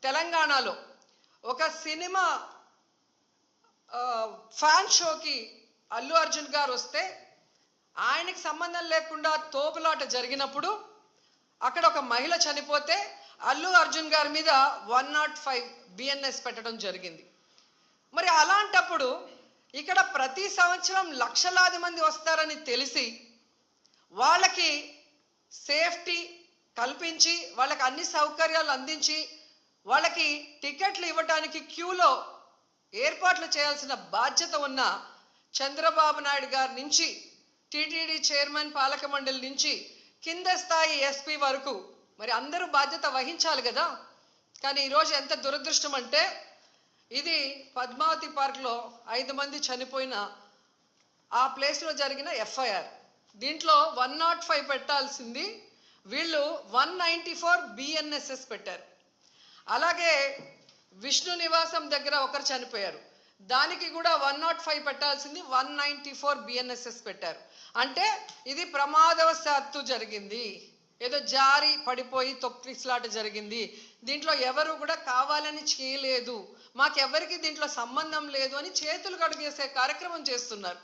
తెలంగాణలో ఒక cinema fan షోకి అల్లు అర్జున్ గారు వస్తే ఆయనకి సంబంధం లేకుండా తోపులాట జరిగినప్పుడు అక్కడ ఒక మహిళ చనిపోతే అల్లు అర్జున్ గారి మీద 105 బిఎన్ఎస్ పెట్టడం జరిగింది. మరి అలాంటప్పుడు ఇక్కడ ప్రతి సంవత్సరం లక్షలాది మంది వస్తారని తెలిసి వాళ్ళకి సేఫ్టీ కల్పించి వాళ్ళకి అన్ని సౌకర్యాలు అందించి వాళ్ళకి టికెట్లు ఇవ్వడానికి క్యూలో ఏర్పాట్లు చేయాల్సిన బాధ్యత ఉన్న చంద్రబాబు నాయుడు గారి నుంచి టీటీడీ చైర్మన్ పాలక మండలి నుంచి కింద స్థాయి ఎస్పీ వరకు మరి అందరూ బాధ్యత వహించాలి కదా. కానీ ఈరోజు ఎంత దురదృష్టం అంటే ఇది పద్మావతి పార్క్లో 5 మంది చనిపోయిన ఆ ప్లేస్లో జరిగిన ఎఫ్ఐఆర్. దీంట్లో 105 పెట్టాల్సింది వీళ్ళు 194 బిఎన్ఎస్ఎస్ పెట్టారు. అలాగే విష్ణు నివాసం దగ్గర ఒకరు చనిపోయారు, దానికి కూడా 105 పెట్టాల్సింది 194 బిఎన్ఎస్ఎస్ పెట్టారు. అంటే ఇది ప్రమాదవశాత్తు జరిగింది, ఏదో జారి పడిపోయి తొక్కిసలాట జరిగింది, దీంట్లో ఎవరు కూడా కావాలని చేయలేదు, మాకెవరికి దీంట్లో సంబంధం లేదు అని చేతులు కడుగేసే కార్యక్రమం చేస్తున్నారు.